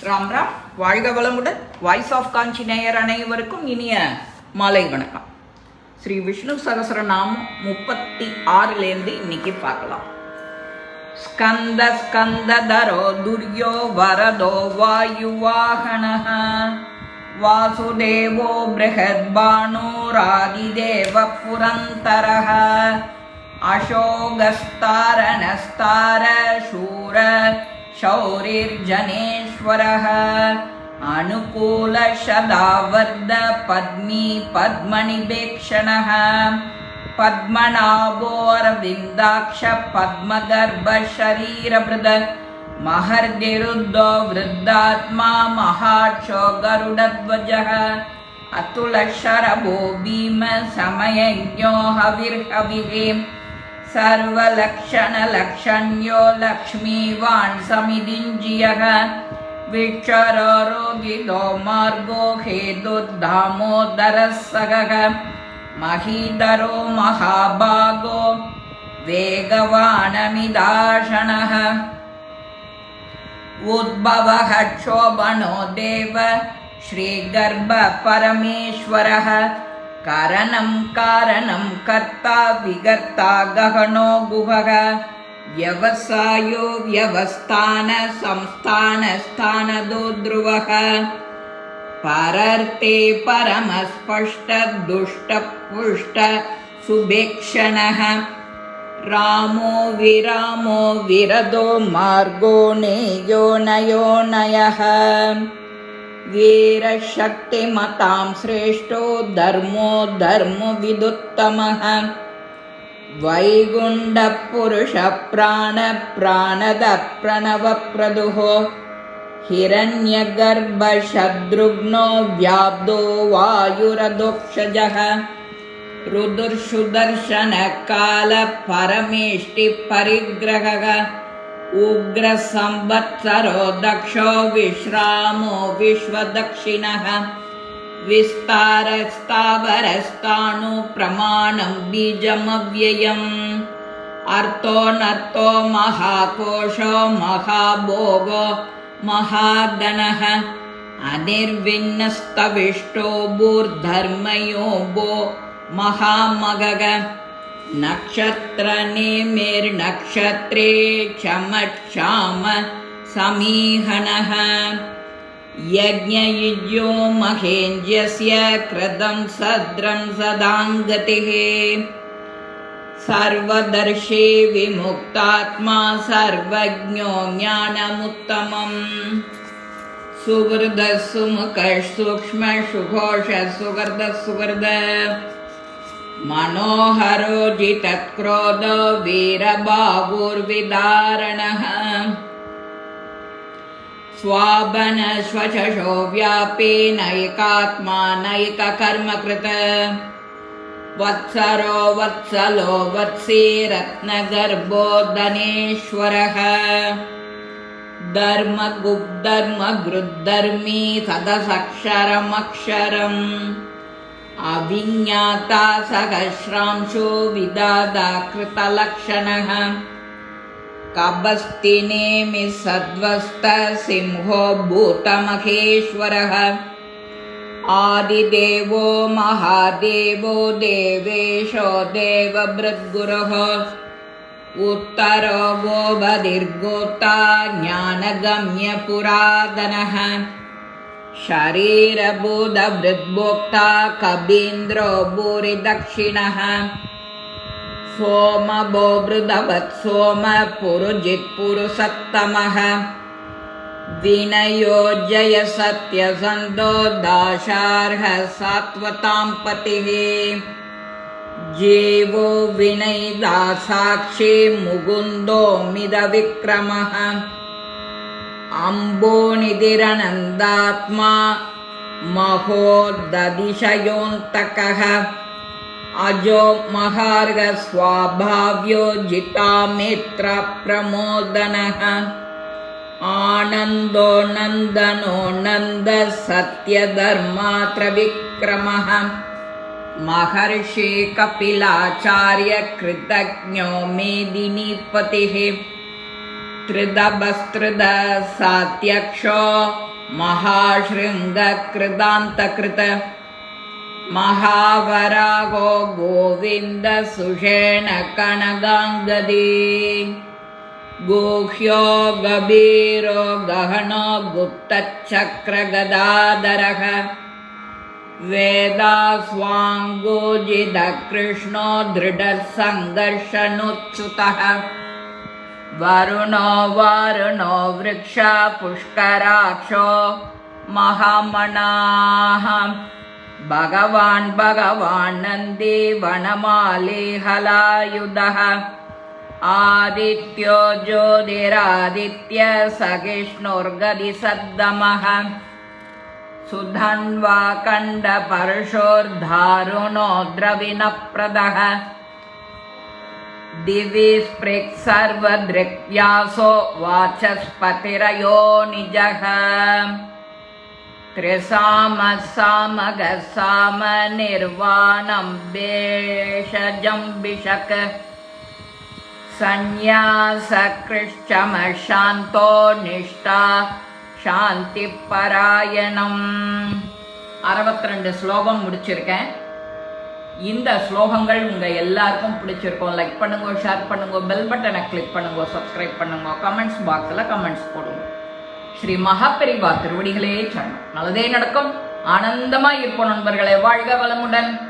ராம் ராம். வாழ்க வளமுடன். Voice of காஞ்சி நேயர் அனைவருக்கும் இனிய மாலை வணக்கம். ஸ்ரீ விஷ்ணு சகஸ்ரநாமம் 36 இன்னைக்கு பார்க்கலாம். ஸ்கந்த ஸ்கந்ததரோ துர்யோ வரதோ வாயுவாகனஹ வாசுதேவோ ப்ரஹத்பாணோராதிதேவ புரந்தரஹ அசோகஸ்தாரணஸ்தார சூர शौरिर्जनेश्वरः अनुकूलशदावर्द पद्मी पद्मनिवेक्षणः पद्मनाभोऽरविन्दाक्ष पद्मगर्भशरीरभृद महर्दिरुद्धो वृद्धात्मा महाक्षो गरुडध्वजः अतुलशरभो भीमसमयज्ञो हविर्हविः सर्वलक्षणलक्षण्यो लक्ष्मीवान् समिदिञ्जियः विक्षरोगिदो मार्गो हेतुर्दामोदरः सगः महीधरो महाभागो वेगवानमिदाशनः उद्भवः क्षोभनो देव श्रीगर्भ परमेश्वरः कारणं कारणं कर्ता विगर्ता गहनो गुहः व्यवसायो व्यवस्थान संस्थान स्थानदो ध्रुवः परर्थे परमस्पष्ट दुष्ट पुष्ट सुभेक्षणः रामो विरामो विरदो मार्गो नेयो नयो नयः वीरशक्तिमतां श्रेष्ठो धर्मो धर्मविदुत्तमः वैकुण्ठपुरुषप्राणप्राणद प्रणवप्रदुः हिरण्यगर्भशत्रुघ्नो व्याप्तो वायुरधोक्षजः रुदुर्सुदर्शनकालपरमेष्टिपरिग्रहः उग्रसंवत्सरो दक्षो विश्रामो विश्वदक्षिणः विस्तारस्तावरस्तानु प्रमाणं बीजमव्ययम् अर्थोऽनर्थो महाकोशो महाभोगो महाधनः अनिर्विण्णस्तविष्टो भूर्धर्मयोगो महामगः नक्षत्रनेमिर्नक्षत्रे क्षमक्षाम समीहनः यज्ञयुज्यो महेन्द्रस्य कृतं सद्रं सदाङ्गतिः सर्वदर्शी विमुक्तात्मा सर्वज्ञो ज्ञानमुत्तमम् सुहृदः सुमुखः सूक्ष्मः सुघोषः सुहृदः सुहृदः मनोहरो जितक्रोधो वीरबाहुर्विदारणः स्वाबन स्वशो व्यापी नैकात्मा नैककर्मकृत वत्सरो वत्सलो वत्सी रत्नगर्भो धनेश्वरः धर्मगुप्धर्मगृद्धर्मी सदसक्षरमक्षरम् अविज्ञाता सहस्रांशो विदादा कृतलक्षणः कबस्तिनेमि सद्वस्त सिंहो भूतमहेश्वरः आदिदेवो महादेवो देवेशो देवभृद्गुरुः उत्तरो गोबधिर्गोता ज्ञानगम्य पुरातनः शरीरबोधवृद्भोक्ता कबीन्द्रो भूरिदक्षिणः सोमभो बृहद्सोम पुरुजित्पुरुषोत्तमः विनयो जय सत्यसन्धो दाशार्ह सात्वतां पतिः जीवो विनयिता साक्षी मुकुन्दो मिदविक्रमः अम्बोनिधिरनन्दात्मा महोदधिशयोऽन्तकः अजो महार्घ स्वाभाव्यो जितामित्र प्रमोदनः आनन्दो नन्दनो नन्द सत्यधर्मात्र विक्रमः महर्षि कपिलाचार्य कृतज्ञो मेदिनीपतिः त्रिदभस्त्रिद सात्यक्षो महाशृङ्गकृतान्तकृत महावराहो गोविन्द सुषेण कनगाङ्गदी गुह्यो गभीरो गहनो गुप्तचक्रगदाधरः वेदास्वाङ्गोजितकृष्णो दृढसङ्घर्षणोच्युतः वरुणो वारुणो वृक्षा पुष्कराक्षो महामनाः भगवान् भगवान् नन्दी वनमाली हलायुधः आदित्यो ज्योतिरादित्य सहिष्णुर्गदिसद्दमः सुधन्वा कण्डपर्शोर्धारुणो द्रविणप्रदः दिवि स्पृक् सर्वदृक्व्यासो वाचस्पतिरयो निजः त्रिसामः सामगः साम निर्वाणं भेषजं विशक सन्न्यासकृश्चमशान्तो निष्ठा சாந்திப்பராயணம். 62 ஸ்லோகம் முடிச்சிருக்கேன். இந்த ஸ்லோகங்கள் உங்க எல்லாருக்கும் பிடிச்சிருக்கும். லைக் பண்ணுங்க, ஷேர் பண்ணுங்க, பெல் பட்டனை கிளிக் பண்ணுங்க, சப்ஸ்கிரைப் பண்ணுங்க, கமெண்ட்ஸ் பாக்ஸ்ல கமெண்ட்ஸ் போடுங்க. ஸ்ரீ மகாபெரிவா திருவடிகளே சரணம். நல்லதே நடக்கும். ஆனந்தமா இருப்போம் நண்பர்களே. வாழ்க வளமுடன்.